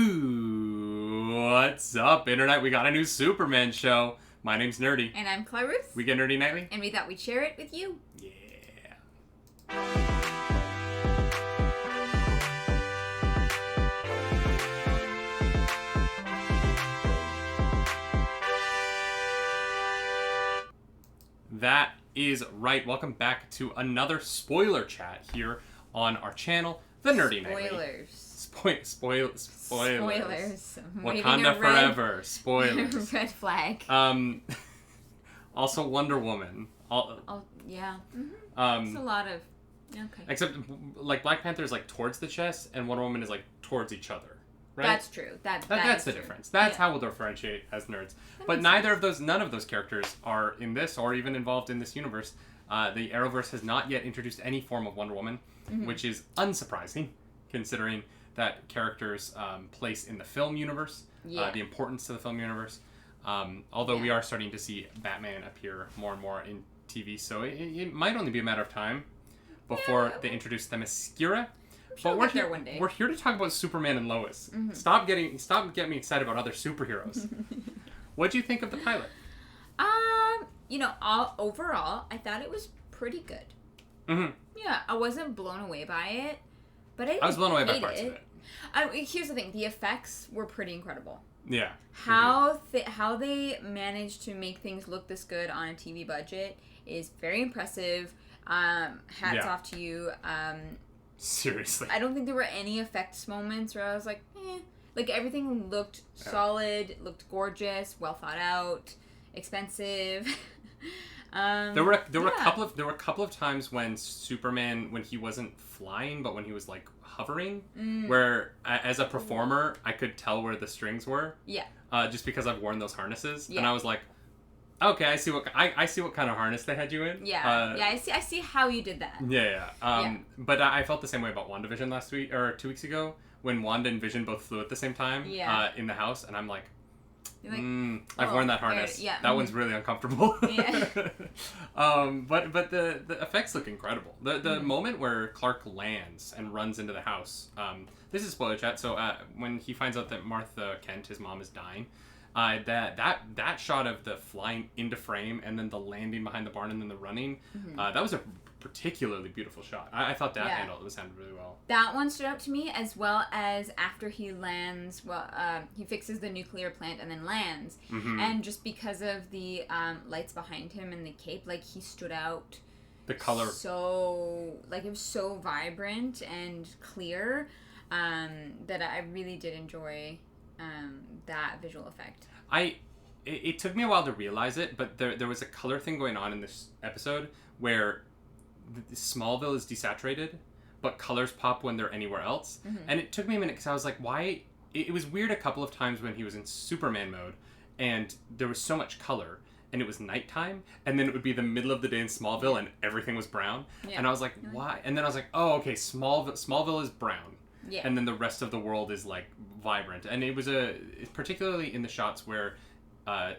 Ooh, what's up, Internet? We got a new Superman show. My name's Nerdy. And I'm Clarisse. We get Nerdy Nightly. And we thought we'd share it with you. Yeah. That is right. Welcome back to another spoiler chat here on our channel, The Nerdy Nightly. Spoilers. Spoilers. Wakanda forever. Spoilers. Red flag. Also Wonder Woman. Yeah. Mm-hmm. It's a lot of... Okay. Except, like, Black Panther is, like, towards the chest, and Wonder Woman is, like, towards each other. Right? That's true. That's the true. difference. That's how we'll differentiate as nerds. But none of those characters are in this or even involved in this universe. The Arrowverse has not yet introduced any form of Wonder Woman, which is unsurprising, considering that character's place in the film universe, the importance to the film universe. Although we are starting to see Batman appear more and more in TV, so it might only be a matter of time before they introduce Themyscira. But we're here one day. We're here to talk about Superman and Lois. Stop getting me excited about other superheroes. What do you think of the pilot? Overall, I thought it was pretty good. Mm-hmm. Yeah, I wasn't blown away by it, but I was blown away by parts of it. Here's the thing: the effects were pretty incredible. Yeah. How they managed to make things look this good on a TV budget is very impressive. Hats off to you. Seriously. I don't think there were any effects moments where I was like, eh. Like, everything looked solid, looked gorgeous, well thought out, expensive. There were a couple of times when Superman, when he wasn't flying, but when he was, like, hovering, where, as a performer, I could tell where the strings were. Yeah. Just because I've worn those harnesses. Yeah. And I was like, okay, I see what kind of harness they had you in. Yeah, I see how you did that. Yeah. But I felt the same way about WandaVision last week or 2 weeks ago when Wanda and Vision both flew at the same time. In the house, and I'm like, I've worn that harness. That one's really uncomfortable. Yeah. But the effects look incredible. The moment where Clark lands and runs into the house. This is spoiler chat. So when he finds out that Martha Kent, his mom, is dying. That shot of the flying into frame and then the landing behind the barn and then the running, that was a particularly beautiful shot. I thought that handled really well. That one stood out to me, as well as after he lands, he fixes the nuclear plant and then lands. And just because of the lights behind him and the cape, like, he stood out. The color. So, like, it was so vibrant and clear that I really did enjoy that visual effect. It took me a while to realize it, but there was a color thing going on in this episode where Smallville is desaturated, but colors pop when they're anywhere else. And it took me a minute because I was like, why? It was weird a couple of times when he was in Superman mode, and there was so much color, and it was nighttime, and then it would be the middle of the day in Smallville, and everything was brown. Yeah. And I was like, why? And then I was like, oh, okay, Smallville is brown. Yeah. And then the rest of the world is, like, vibrant. And it was particularly in the shots where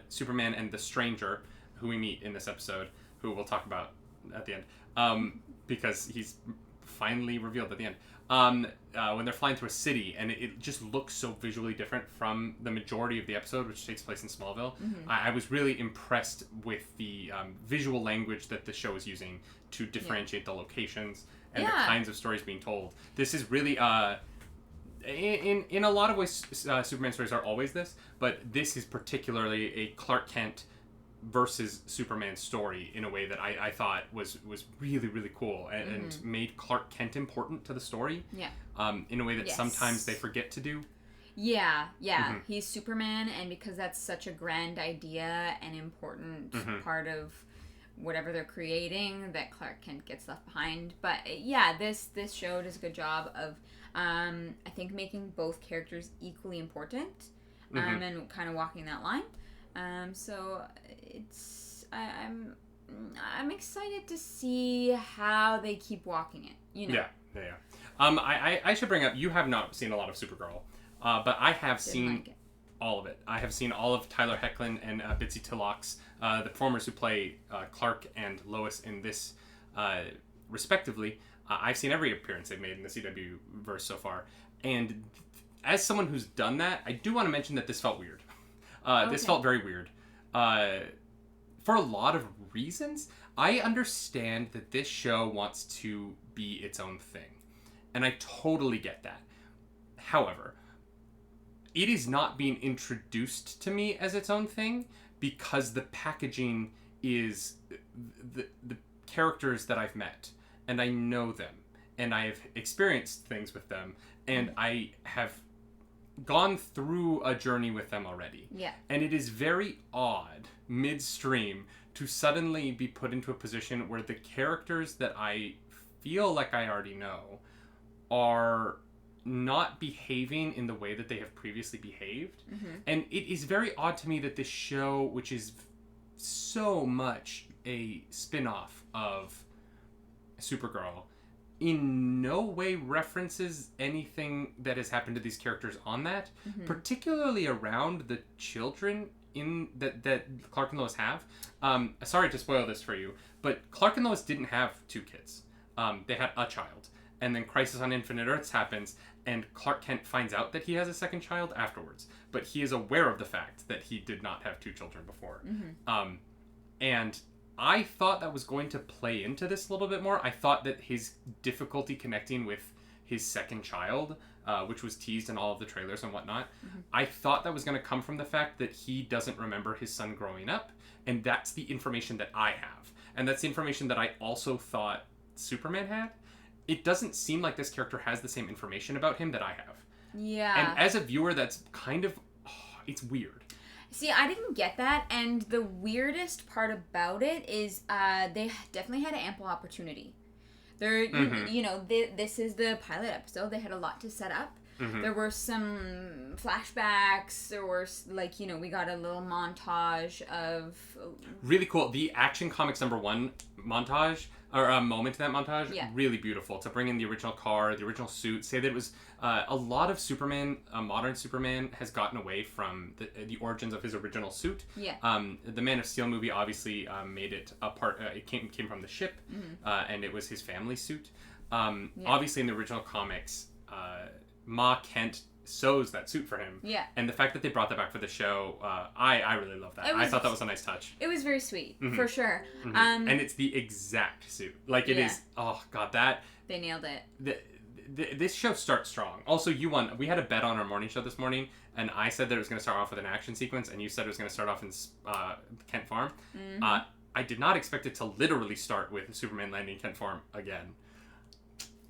Superman and the Stranger, who we meet in this episode, who we'll talk about at the end, because he's finally revealed at the end, when they're flying through a city, and it just looks so visually different from the majority of the episode, which takes place in Smallville. I was really impressed with the visual language that the show is using to differentiate the locations and the kinds of stories being told. This is really, in a lot of ways, Superman stories are always this, but this is particularly a Clark Kent versus Superman story in a way that I thought was really, really cool and made Clark Kent important to the story. Yeah. In a way that sometimes they forget to do. Yeah. He's Superman, and because that's such a grand idea and important part of whatever they're creating, that Clark Kent gets left behind. But this show does a good job of I think making both characters equally important and kind of walking that line. So I'm excited to see how they keep walking it. Yeah. I should bring up, you have not seen a lot of Supergirl, but I have seen all of it. I have seen all of Tyler Hoechlin and Bitsy Tilloch's, the performers who play Clark and Lois in this, respectively. I've seen every appearance they've made in the CW verse so far, and as someone who's done that, I do want to mention that this felt weird. This felt very weird. For a lot of reasons. I understand that this show wants to be its own thing. And I totally get that. However, it is not being introduced to me as its own thing because the packaging is the characters that I've met. And I know them. And I have experienced things with them. And I have gone through a journey with them already. Yeah. And it is very odd, midstream, to suddenly be put into a position where the characters that I feel like I already know are not behaving in the way that they have previously behaved. And it is very odd to me that this show, which is so much a spin-off of Supergirl, in no way references anything that has happened to these characters on that, particularly around the children in that Clark and Lois have. Sorry to spoil this for you, but Clark and Lois didn't have 2 kids. They had a child. And then Crisis on Infinite Earths happens, and Clark Kent finds out that he has a second child afterwards. But he is aware of the fact that he did not have 2 children before. And I thought that was going to play into this a little bit more. I thought that his difficulty connecting with his second child, which was teased in all of the trailers and whatnot, I thought that was going to come from the fact that he doesn't remember his son growing up. And that's the information that I have. And that's the information that I also thought Superman had. It doesn't seem like this character has the same information about him that I have. Yeah. And as a viewer, that's kind of... it's weird. See, I didn't get that, and the weirdest part about it is they definitely had ample opportunity. This is the pilot episode. They had a lot to set up. There were some flashbacks. There were, we got a little montage of... Really cool. The Action Comics #1 montage, or a moment in that montage, really beautiful. To bring in the original car, the original suit, say that it was... a lot of Superman, modern Superman, has gotten away from the origins of his original suit. Yeah. The Man of Steel movie obviously made it a part... it came from the ship, and it was his family suit. Obviously, in the original comics... Ma Kent sews that suit for him. Yeah. And the fact that they brought that back for the show, I really love that. I thought that was a nice touch. It was very sweet, for sure. And it's the exact suit. Like, it is... Oh, God, that... They nailed it. This show starts strong. Also, you won. We had a bet on our morning show this morning, and I said that it was going to start off with an action sequence, and you said it was going to start off in Kent Farm. I did not expect it to literally start with Superman landing Kent Farm again.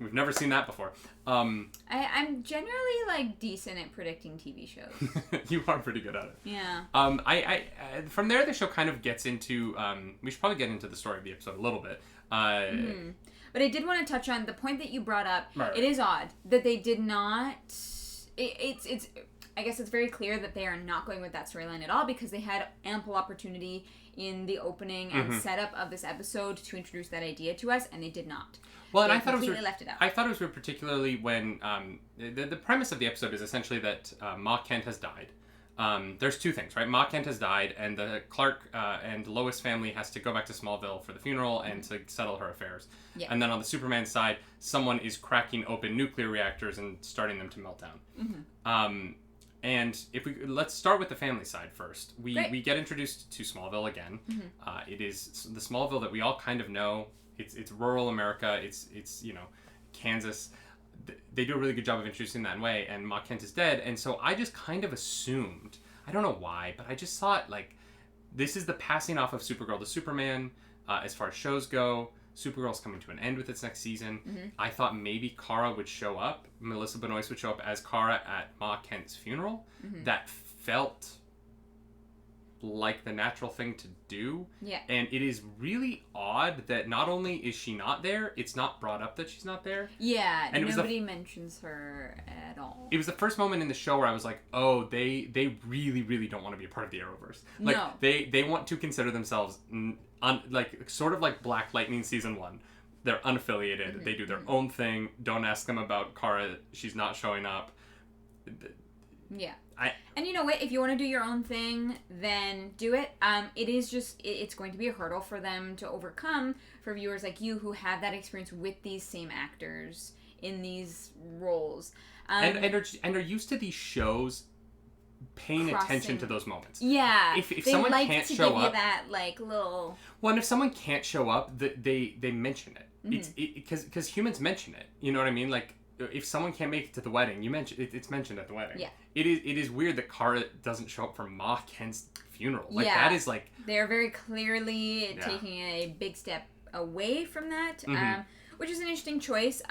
We've never seen that before. I'm generally decent at predicting TV shows. You are pretty good at it. Yeah. I from there the show kind of gets into. We should probably get into the story of the episode a little bit. But I did want to touch on the point that you brought up. Right. It is odd that they did not. It's. I guess it's very clear that they are not going with that storyline at all because they had ample opportunity in the opening and setup of this episode to introduce that idea to us, and they did not. Well, and they I thought left it out. I thought it was weird, particularly when the premise of the episode is essentially that Ma Kent has died. There's 2 things, right? Ma Kent has died, and the Clark and Lois family has to go back to Smallville for the funeral and to settle her affairs. Yeah. And then on the Superman side, someone is cracking open nuclear reactors and starting them to melt down. And let's start with the family side first. We get introduced to Smallville again. It is the Smallville that we all kind of know. It's rural America. It's Kansas. They do a really good job of introducing that way. And Ma Kent is dead, and so I just kind of assumed. I don't know why, but I just thought this is the passing off of Supergirl to Superman. As far as shows go, Supergirl's coming to an end with its next season. I thought maybe Kara would show up. Melissa Benoist would show up as Kara at Ma Kent's funeral. That felt like the natural thing to do. Yeah. And it is really odd that not only is she not there, it's not brought up that she's not there. Yeah, and nobody mentions her at all. It was the first moment in the show where I was like, oh, they really, really don't want to be a part of the Arrowverse. No. They want to consider themselves sort of like Black Lightning season 1. They're unaffiliated. They do their own thing. Don't ask them about Kara. She's not showing up. Yeah. And you know what? If you want to do your own thing, then do it. It is just, it's going to be a hurdle for them to overcome for viewers like you who have that experience with these same actors in these roles. And are used to these shows paying attention to those moments. Yeah. If someone can't show up, give you that like little. Well, and if someone can't show up, they mention it. Because humans mention it. You know what I mean? Like if someone can't make it to the wedding, it's mentioned at the wedding. Yeah. It is weird that Kara doesn't show up for Ma Ken's funeral. Like that is like they're very clearly taking a big step away from that, which is an interesting choice.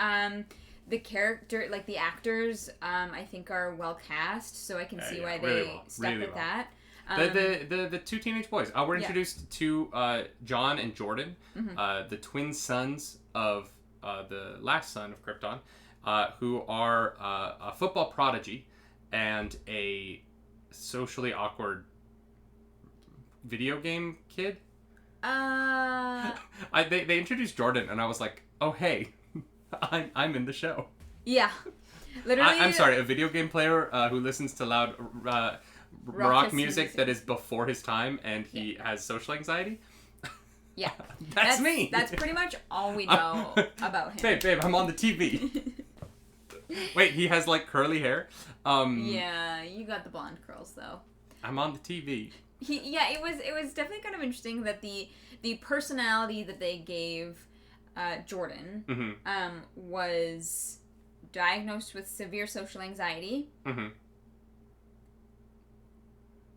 The character, like the actors, I think are well cast, so I can see why they stuck with that. The two teenage boys. We're introduced to John and Jordan, the twin sons of the last son of Krypton, who are a football prodigy and a socially awkward video game kid. They introduced Jordan, and I was like, oh hey. I'm in the show. Yeah. Literally. I'm sorry, a video game player who listens to loud rock music that is before his time and he has social anxiety. Yeah. That's me. That's pretty much all we know about him. Babe, I'm on the TV. Wait, he has like curly hair? Yeah, you got the blonde curls though. I'm on the TV. It was definitely kind of interesting that the personality that they gave Jordan was diagnosed with severe social anxiety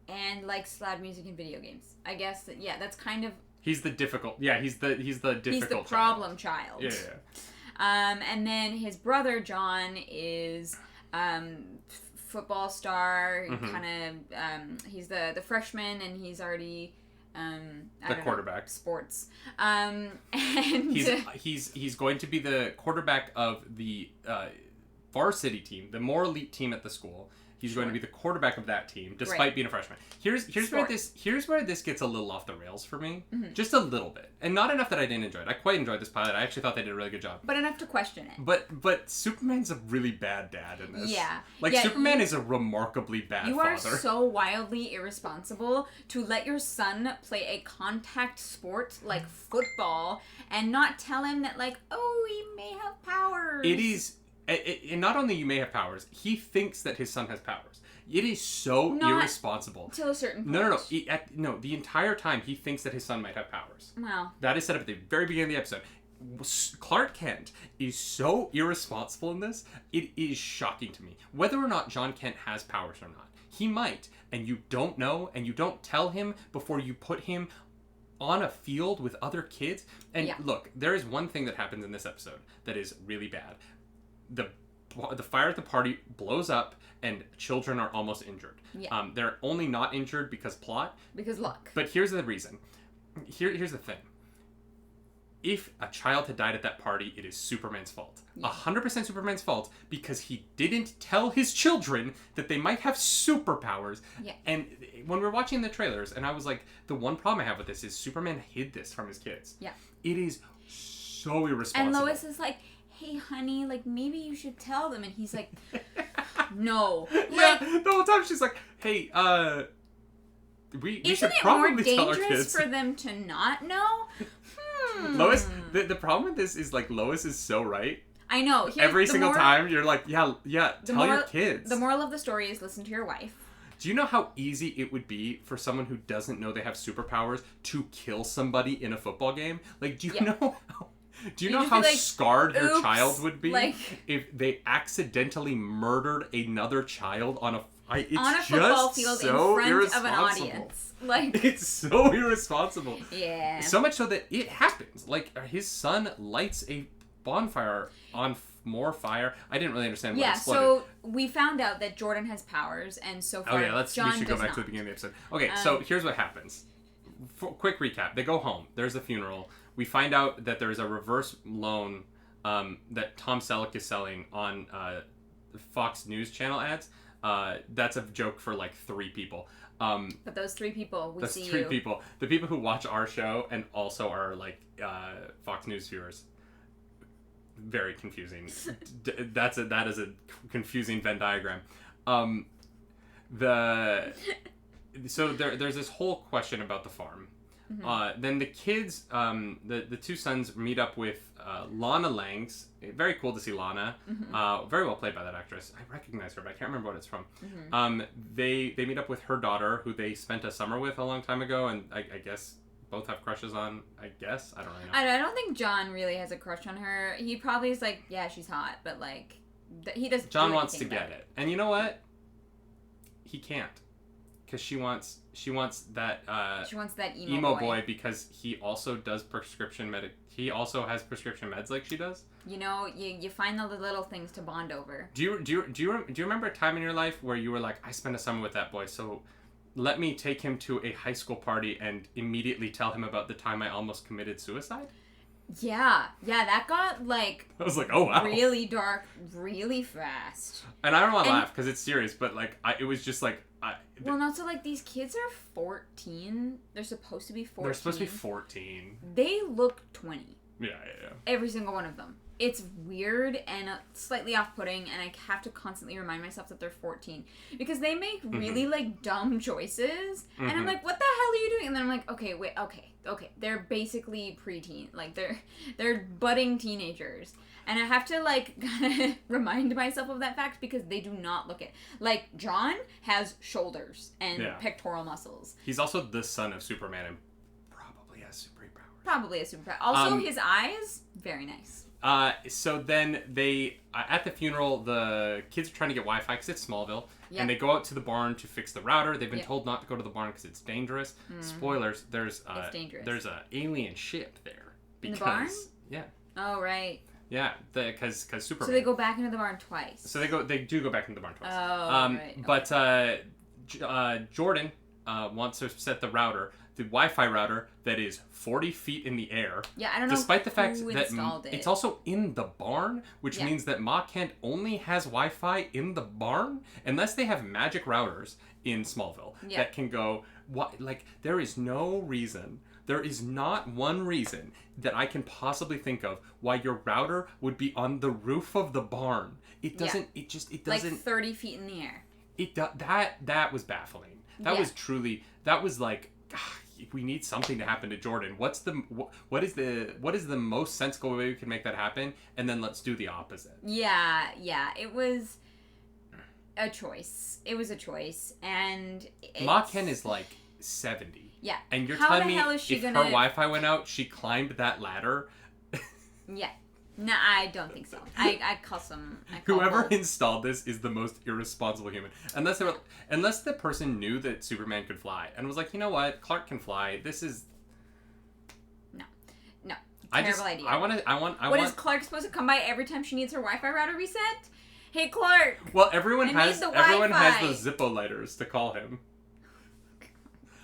and likes loud music and video games. I guess that's kind of he's the difficult problem child. Yeah. And then his brother John is football star, kind of he's the freshman and he's already the quarterback. Sports. And he's going to be the quarterback of the varsity team, the more elite team at the school. He's going to be the quarterback of that team, despite being a freshman. Here's where this gets a little off the rails for me, just a little bit, and not enough that I didn't enjoy it. I quite enjoyed this pilot. I actually thought they did a really good job, but enough to question it. But Superman's a really bad dad in this. Yeah, Superman is a remarkably bad father. You are so wildly irresponsible to let your son play a contact sport like football and not tell him that he may have powers. It is. And not only you may have powers, he thinks that his son has powers. It is so irresponsible. Till a certain point. No. The entire time he thinks that his son might have powers. Wow. That is set up at the very beginning of the episode. Clark Kent is so irresponsible in this. It is shocking to me. Whether or not John Kent has powers or not, he might, and you don't know, and you don't tell him before you put him on a field with other kids. And look, there is one thing that happens in this episode that is really bad. The fire at the party blows up and children are almost injured. Yeah. They're only not injured because plot. Because luck. But here's the reason. Here's the thing. If a child had died at that party, it is Superman's fault. 100% Superman's fault because he didn't tell his children that they might have superpowers. Yeah. And when we're watching the trailers, and I was like, the one problem I have with this is Superman hid this from his kids. Yeah. It is so irresponsible. And Lois is like, hey, honey, maybe you should tell them. And he's like, no. The whole time she's like, hey, we should probably tell our kids. Isn't it more dangerous for them to not know? Lois, the problem with this is, Lois is so right. I know. Every single time, you're like, yeah, tell your kids. The moral of the story is listen to your wife. Do you know how easy it would be for someone who doesn't know they have superpowers to kill somebody in a football game? Do you know how... Do you know how scarred your child would be if they accidentally murdered another child on a football field in front of an audience? It's so irresponsible. Yeah. So much so that it happens. His son lights a bonfire on more fire. I didn't really understand what exploded. So we found out that Jordan has powers, and so far John we should go back to the beginning of the episode. Okay, so here's what happens. Quick recap. They go home. There's a funeral. We find out that there's a reverse loan that Tom Selleck is selling on the Fox News Channel ads. That's a joke for 3 people. But those 3 people, we see you. Those 3 people. The people who watch our show and also are Fox News viewers. Very confusing. That is a confusing Venn diagram. So there's this whole question about the farm. Then the kids, the two sons meet up with Lana Langs. Very cool to see Lana. Very well played by that actress. I recognize her, but I can't remember what it's from. They meet up with her daughter, who they spent a summer with a long time ago, and I guess both have crushes on. I guess I don't really know. I don't think John really has a crush on her. He probably is like, yeah, she's hot, but like, he doesn't. John wants to get it, and you know what? He can't, because she wants that. She wants that emo boy because he also does prescription medic. He also has prescription meds like she does. You know, you find the little things to bond over. Do you remember a time in your life where you were like, I spent a summer with that boy, so let me take him to a high school party and immediately tell him about the time I almost committed suicide? Yeah, that got like. I was like, oh wow, really dark, really fast. And I don't want to laugh because it's serious, but like, it was just like. Well, no, so like these kids are 14. They're supposed to be 14. They're supposed to be 14. They look 20. Yeah. Every single one of them. It's weird and slightly off-putting, and I have to constantly remind myself that they're 14 because they make really like dumb choices, and I'm like, what the hell are you doing? And then I'm like, okay, they're basically preteen, like they're budding teenagers, and I have to like kind of remind myself of that fact because they do not look it. Like John has shoulders and pectoral muscles. He's also the son of Superman and probably has superpowers. Also, his eyes, very nice. So then they, at the funeral, the kids are trying to get Wi-Fi because it's Smallville, and they go out to the barn to fix the router. They've been told not to go to the barn because it's dangerous. Spoilers, there's a alien ship there. In the barn? Yeah. Oh, right. Yeah, because Superman. So they go back into the barn twice. So they do go back into the barn twice. Oh, right. But Jordan wants to set the router, the Wi-Fi router that is 40 feet in the air. Yeah, I don't know. Despite the fact who that installed it. It's also in the barn, which means that Ma Kent only has Wi-Fi in the barn, unless they have magic routers in Smallville that can go. There is no reason. There is not one reason that I can possibly think of why your router would be on the roof of the barn. It doesn't. It doesn't. Like 30 feet in the air. That was baffling. That was truly. That was like. We need something to happen to Jordan. What is the most sensible way we can make that happen? And then let's do the opposite. Yeah. It was a choice. And Ma Ken is like 70. Yeah. And you're telling me if her Wi-Fi went out, she climbed that ladder? Yeah. No, I don't think so. I call some. Whoever installed this is the most irresponsible human. Unless the person knew that Superman could fly and was like, you know what, Clark can fly. This is. No. Terrible idea. What is Clark supposed to come by every time she needs her Wi-Fi router reset? Hey, Clark. Well, everyone has the Zippo lighters to call him.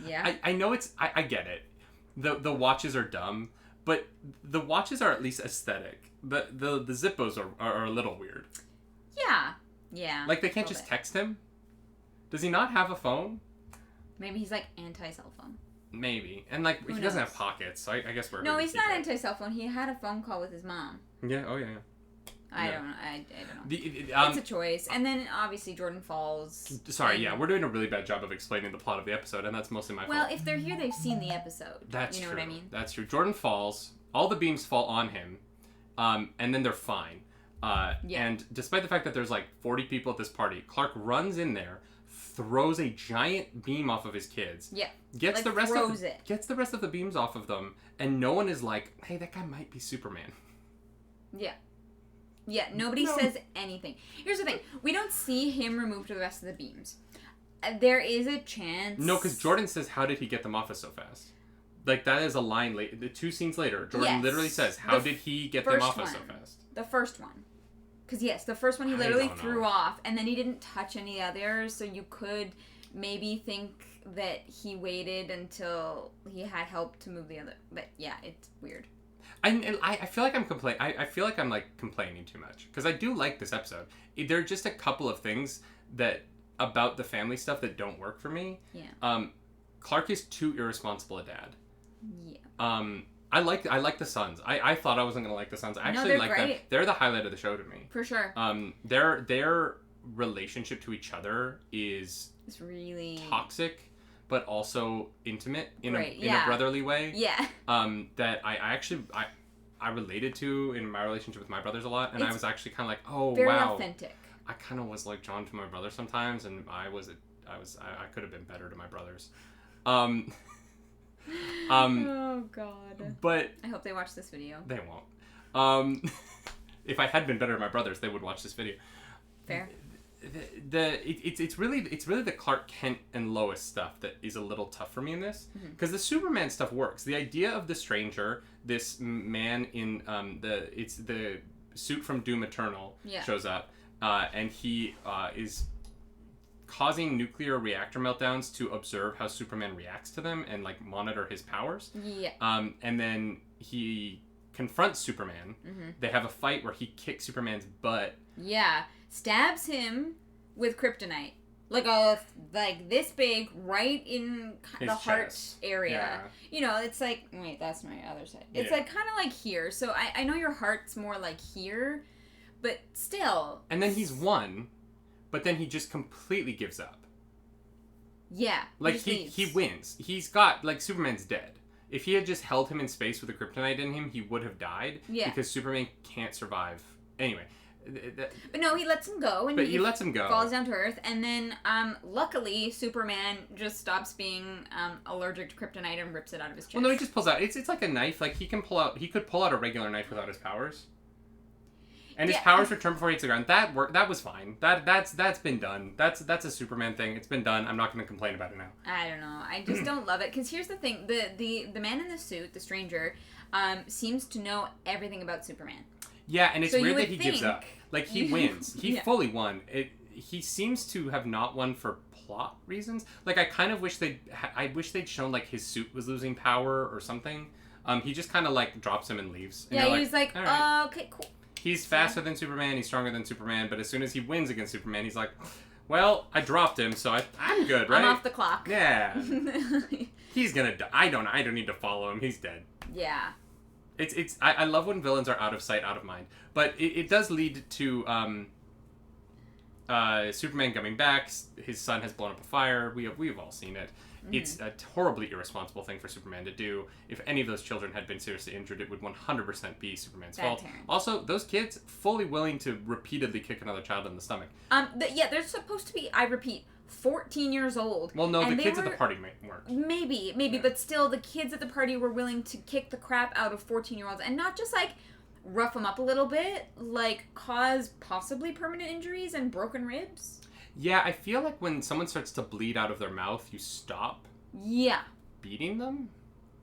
Yeah. I know it's. I get it. The watches are dumb, but the watches are at least aesthetic. The Zippos are a little weird. Yeah. Like, they can't just text him? Does he not have a phone? Maybe he's, like, anti-cell phone. Maybe. And, like, he doesn't have pockets, so I guess we're... No, he's not anti-cell phone. He had a phone call with his mom. Yeah, oh, yeah. I don't know. It's a choice. And then, obviously, Jordan falls. Sorry, we're doing a really bad job of explaining the plot of the episode, and that's mostly my fault. Well, if they're here, they've seen the episode. That's true. You know what I mean? That's true. Jordan falls. All the beams fall on him. And then they're fine. And despite the fact that there's like 40 people at this party, Clark runs in there, throws a giant beam off of his kids. Yeah. Gets the rest of the beams off of them, and no one is like, hey, that guy might be Superman. Yeah, nobody says anything. Here's the thing. We don't see him remove the rest of the beams. There is a chance... No, because Jordan says, how did he get them off us so fast? Like, that is a line later. The 2 scenes later, Jordan literally says, how did he get them off us so fast? The first one. Because, the first one he literally threw off, and then he didn't touch any others, so you could maybe think that he waited until he had help to move the other. But, yeah, it's weird. I feel like I'm I feel like I'm, like, complaining too much. Because I do like this episode. There are just a couple of things about the family stuff that don't work for me. Yeah. Clark is too irresponsible a dad. Yeah. I like the Sons. I thought I wasn't gonna like the Sons. I actually like them. They're the highlight of the show to me. For sure. Their relationship to each other is it's really toxic, but also intimate in Right, a brotherly way. Yeah. That I actually related to in my relationship with my brothers a lot, and I was actually kind of like, oh very wow, authentic. I kind of was like John to my brother sometimes, and I could have been better to my brothers. Oh God. But I hope they watch this video. They won't. If I had been better to my brothers, they would watch this video. Fair. It's really the Clark Kent and Lois stuff that is a little tough for me in this, because the Superman stuff works. The idea of the Stranger, this man in the suit from Doom Eternal, shows up, and he is causing nuclear reactor meltdowns to observe how Superman reacts to them and like monitor his powers. Yeah. And then he confronts Superman. They have a fight where he kicks Superman's butt. Yeah. Stabs him with kryptonite. Like this big, right in His the heart chest. area. Yeah. It's like, wait, that's my other side. It's like kind of like here. So I know your heart's more like here, but still. And then he's won, but then he just completely gives up. Yeah. Like he wins. He's got, like, Superman's dead. If he had just held him in space with the kryptonite in him, he would have died. Yeah. Because Superman can't survive. Anyway. But no, he lets him go. And he lets him go. Falls down to Earth. And then, luckily, Superman just stops being allergic to kryptonite and rips it out of his chest. Well, no, he just pulls out. It's like a knife. Like, he could pull out a regular knife without his powers. And his powers return before he hits the ground. That worked. That was fine. That's been done. That's a Superman thing. It's been done. I'm not going to complain about it now. I don't know. I just don't love it. Because here's the thing. The man in the suit, the Stranger, seems to know everything about Superman. Yeah, and it's weird that he gives up. Like, he wins. He fully won. He seems to have not won for plot reasons. Like, I kind of wish they'd shown, like, his suit was losing power or something. He just kind of, like, drops him and leaves. And yeah, he's like, right. Okay, cool. He's faster than Superman, he's stronger than Superman, but as soon as he wins against Superman, he's like, well, I dropped him, so I'm good, right? I'm off the clock. Yeah. He's gonna die. I don't need to follow him. He's dead. Yeah. I love when villains are out of sight, out of mind. But it does lead to Superman coming back. His son has blown up a fire. We've all seen it. Mm-hmm. It's a horribly irresponsible thing for Superman to do. If any of those children had been seriously injured, it would 100% be Superman's fault. Also, those kids fully willing to repeatedly kick another child in the stomach. They're supposed to be, I repeat, 14 years old. Well, no, the kids at the party weren't. Maybe, yeah. But still, the kids at the party were willing to kick the crap out of 14-year-olds, and not just, like, rough them up a little bit, like, cause possibly permanent injuries and broken ribs. Yeah, I feel like when someone starts to bleed out of their mouth, you stop beating them.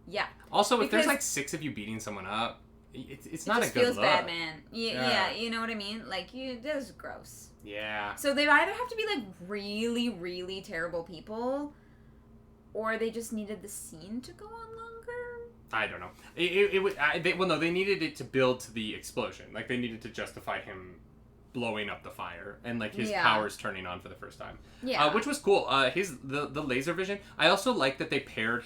Yeah. Also, if there's, like, 6 of you beating someone up, it's not a good look. It feels bad, man. Yeah, you know what I mean? Like, this is gross. Yeah. So they either have to be, like, really, really terrible people, or they just needed the scene to go on longer? I don't know. They needed it to build to the explosion. Like, they needed to justify him blowing up the fire and, like, his powers turning on for the first time. Yeah. Which was cool. The laser vision. I also like that they paired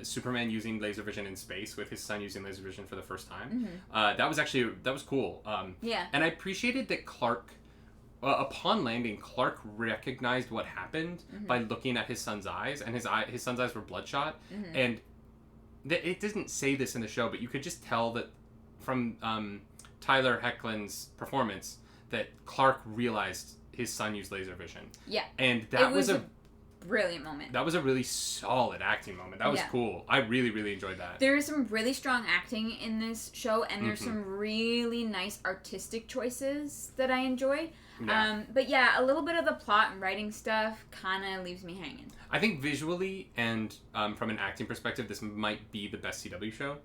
Superman using laser vision in space with his son using laser vision for the first time. Mm-hmm. That was cool. Yeah. And I appreciated that Clark, upon landing, Clark recognized what happened by looking at his son's eyes, and his son's eyes were bloodshot. Mm-hmm. And it didn't say this in the show, but you could just tell that from Tyler Hoechlin's performance that Clark realized his son used laser vision. Yeah. And that was a brilliant moment. That was a really solid acting moment. That was cool. I really, really enjoyed that. There is some really strong acting in this show, and there's some really nice artistic choices that I enjoy. Yeah. But yeah, a little bit of the plot and writing stuff kind of leaves me hanging. I think visually and from an acting perspective, this might be the best CW show.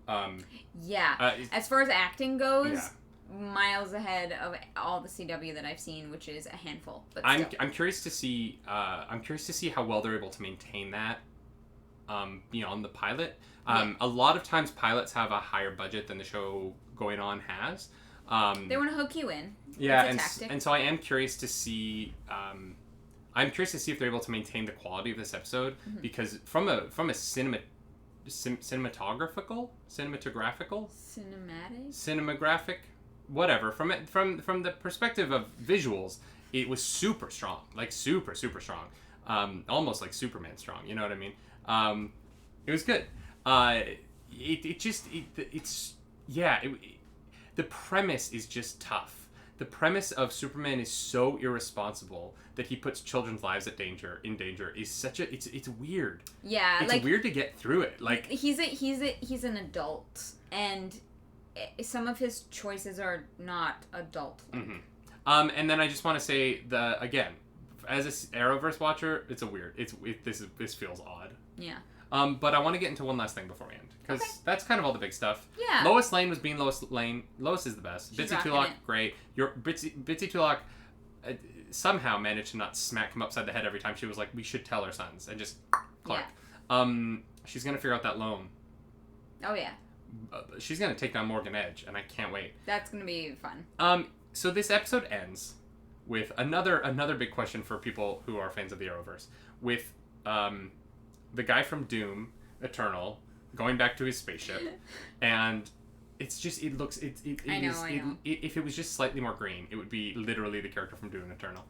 As far as acting goes, miles ahead of all the CW that I've seen, which is a handful. But I'm curious to see. I'm curious to see how well they're able to maintain that beyond the pilot. A lot of times pilots have a higher budget than the show going on has. They want to hook you in. Yeah, and so I am curious to see. I'm curious to see if they're able to maintain the quality of this episode, because from a cinematographical, whatever, from the perspective of visuals, it was super strong, like super strong. almost like Superman strong. You know what I mean? It was good. The premise is just tough. The premise of Superman is so irresponsible that he puts children's lives in danger is such a it's weird. Yeah, it's weird to get through it. Like he's an adult, and some of his choices are not adult. Mm-hmm. And then I just want to say again, as an Arrowverse watcher, this feels odd. Yeah. But I want to get into one last thing before we end, because that's kind of all the big stuff. Yeah. Lois Lane was being Lois Lane. Lois is the best. She's Bitsy Tulloch, great. Bitsy Tulloch somehow managed to not smack him upside the head every time she was like, "We should tell our sons," and just Clark. Yeah. She's gonna figure out that loan. Oh yeah. She's gonna take down Morgan Edge, and I can't wait. That's gonna be fun. So this episode ends with another big question for people who are fans of the Arrowverse, with the guy from Doom Eternal going back to his spaceship, and it's just I know. If it was just slightly more green, it would be literally the character from Doom Eternal.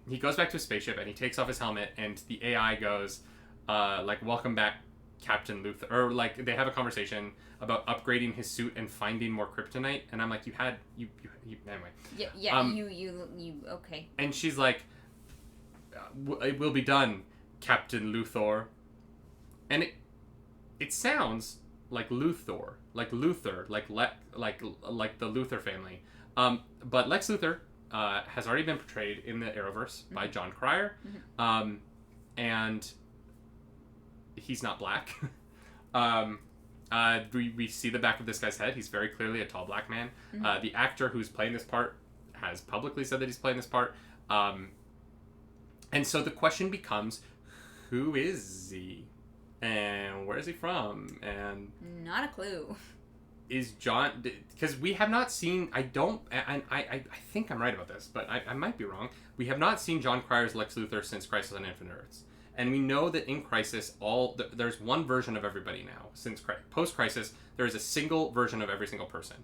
He goes back to his spaceship and he takes off his helmet, and the AI goes like, "Welcome back, Captain Luthor," or like they have a conversation about upgrading his suit and finding more kryptonite, and I'm like, you anyway. Yeah. You okay. And she's like, "It will be done, Captain Luthor," and it sounds like Luthor, like Luther, like the Luthor family. But Lex Luthor has already been portrayed in the Arrowverse by John Cryer, and he's not black. We see the back of this guy's head. He's very clearly a tall black man. The actor who's playing this part has publicly said that he's playing this part. And so the question becomes, who is he? And where is he from? And not a clue. Is John... Because we have not seen... I think I'm right about this, but I might be wrong. We have not seen John Cryer's Lex Luthor since Crisis on Infinite Earths. And we know that in Crisis, there's one version of everybody now. Since post-Crisis, there is a single version of every single person.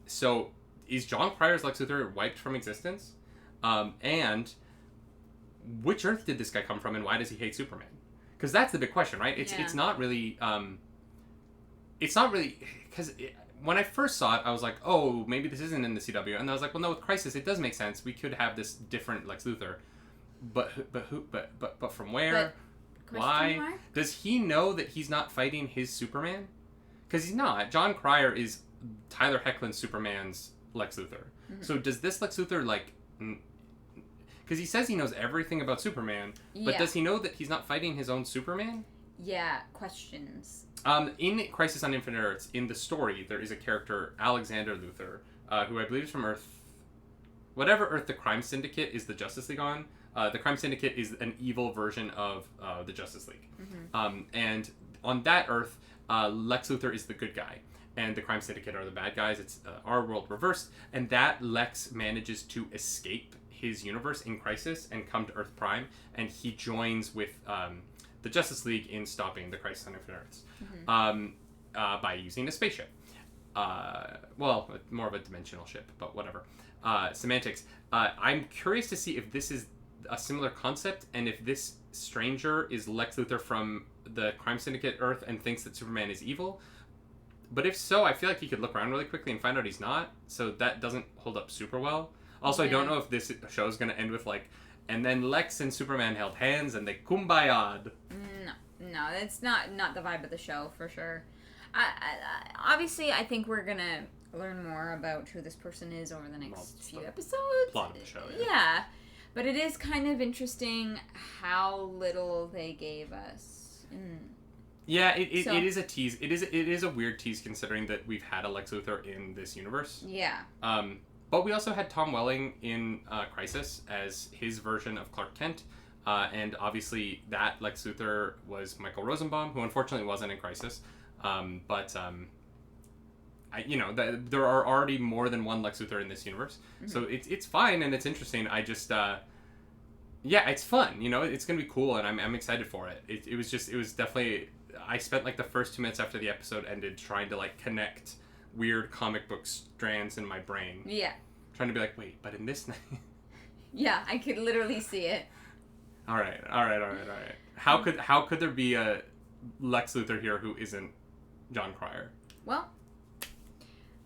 So is John Cryer's Lex Luthor wiped from existence? And which Earth did this guy come from, and why does he hate Superman? Because that's the big question, right? It's not really... Because when I first saw it, I was like, oh, maybe this isn't in the CW. And I was like, well, no, with Crisis, it does make sense. We could have this different Lex Luthor. But from where? Why? Does he know that he's not fighting his Superman? Because he's not. John Cryer is Tyler Hoechlin's Superman's Lex Luthor. So does this Lex Luthor, like... Because he says he knows everything about Superman, but does he know that he's not fighting his own Superman? Yeah, questions. In Crisis on Infinite Earths, in the story, there is a character, Alexander Luthor, who I believe is from Earth... Whatever Earth the Crime Syndicate is the Justice League on. The Crime Syndicate is an evil version of the Justice League. And on that Earth, Lex Luthor is the good guy, and the Crime Syndicate are the bad guys. It's our world reversed, and that Lex manages to escape his universe in Crisis and come to Earth Prime, and he joins with the Justice League in stopping the Crisis on Infinite Earths by using a spaceship. Well, more of a dimensional ship, but whatever. Semantics. I'm curious to see if this is a similar concept, and if this stranger is Lex Luthor from the Crime Syndicate Earth and thinks that Superman is evil. But if so, I feel like he could look around really quickly and find out he's not, so that doesn't hold up super well. Also, I don't know if this show is going to end with, like, and then Lex and Superman held hands and they kumbaya-ed. No, it's not the vibe of the show, for sure. Obviously, I think we're going to learn more about who this person is over the next few episodes. Plot of the show, yeah. But it is kind of interesting how little they gave us. Yeah, it is a tease. It is a weird tease considering that we've had a Lex Luthor in this universe. Yeah. But we also had Tom Welling in Crisis as his version of Clark Kent. And obviously that Lex Luthor was Michael Rosenbaum, who unfortunately wasn't in Crisis. There are already more than one Lex Luthor in this universe. So it's fine and it's interesting. I just... it's fun. It's going to be cool and I'm excited for it. It was definitely... I spent like the first 2 minutes after the episode ended trying to like connect weird comic book strands in my brain. Yeah. Trying to be like, wait, but in this... Yeah, I could literally see it. All right. How could there be a Lex Luthor here who isn't Jon Cryer? Well,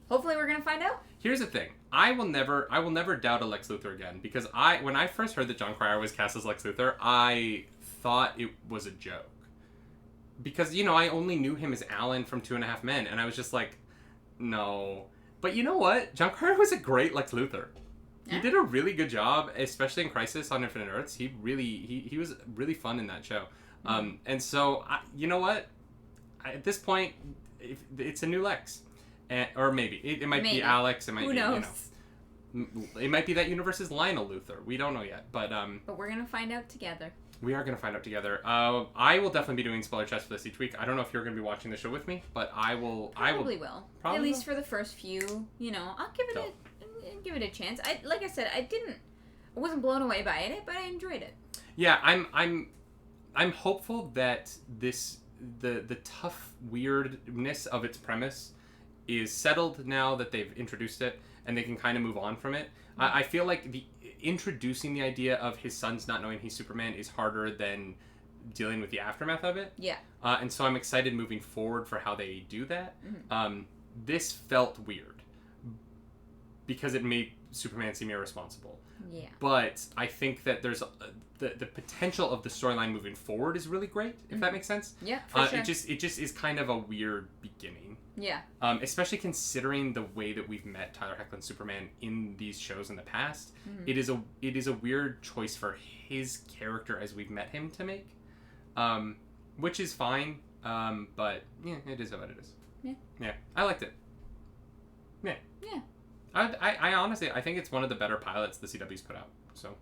hopefully we're gonna find out. Here's the thing. I will never doubt a Lex Luthor again, because when I first heard that Jon Cryer was cast as Lex Luthor, I thought it was a joke. Because, I only knew him as Alan from 2.5 Men, and I was just like, no. But you know what? Jon Cryer was a great Lex Luthor. He did a really good job, especially in Crisis on Infinite Earths. He was really fun in that show. And so, you know what? At this point, it's a new Lex. Or maybe. It might be Alex. It might Who be, knows? It might be that universe's Lionel Luthor. We don't know yet. But we're going to find out together. We are going to find out together. I will definitely be doing spoiler chats for this each week. I don't know if you're going to be watching the show with me, but I will. Probably will. At least for the first few. I'll give it a chance. Like I said, I wasn't blown away by it, but I enjoyed it. Yeah, I'm hopeful that the tough weirdness of its premise is settled now that they've introduced it, and they can kind of move on from it. I feel like introducing the idea of his sons not knowing he's Superman is harder than dealing with the aftermath of it. Yeah. And so I'm excited moving forward for how they do that. Mm-hmm. This felt weird because it made Superman seem irresponsible. Yeah. But I think that there's the potential of the storyline moving forward is really great, if that makes sense. Yeah, for sure. It just is kind of a weird beginning. Yeah. Especially considering the way that we've met Tyler Hoechlin's Superman in these shows in the past. Mm-hmm. It is a weird choice for his character as we've met him to make. Which is fine. But yeah, it is what it is. Yeah. Yeah. I liked it. Yeah. Yeah. I honestly, I think it's one of the better pilots the CW's put out. So.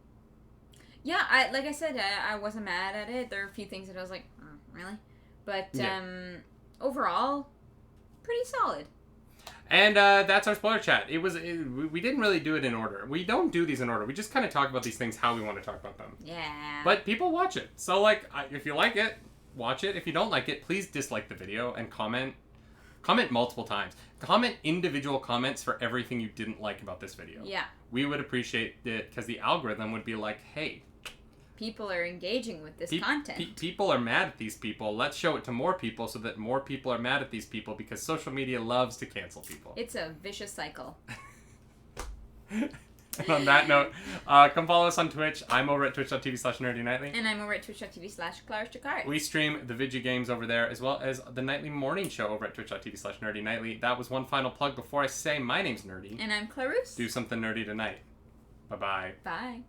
Yeah, like I said, I wasn't mad at it. There are a few things that I was like, really? But overall, pretty solid. And that's our spoiler chat. We didn't really do it in order. We don't do these in order. We just kind of talk about these things how we want to talk about them. Yeah. But people watch it. So, if you like it, watch it. If you don't like it, please dislike the video and comment. Comment multiple times. Comment individual comments for everything you didn't like about this video. Yeah. We would appreciate it because the algorithm would be like, hey. People are engaging with this content. People are mad at these people. Let's show it to more people so that more people are mad at these people because social media loves to cancel people. It's a vicious cycle. And on that note, come follow us on Twitch. I'm over at twitch.tv/nerdynightly. And I'm over at twitch.tv/ClarisToCards. We stream the video games over there as well as the nightly morning show over at twitch.tv/nerdynightly. That was one final plug before I say my name's Nerdy. And I'm Clarus. Do something nerdy tonight. Bye-bye. Bye.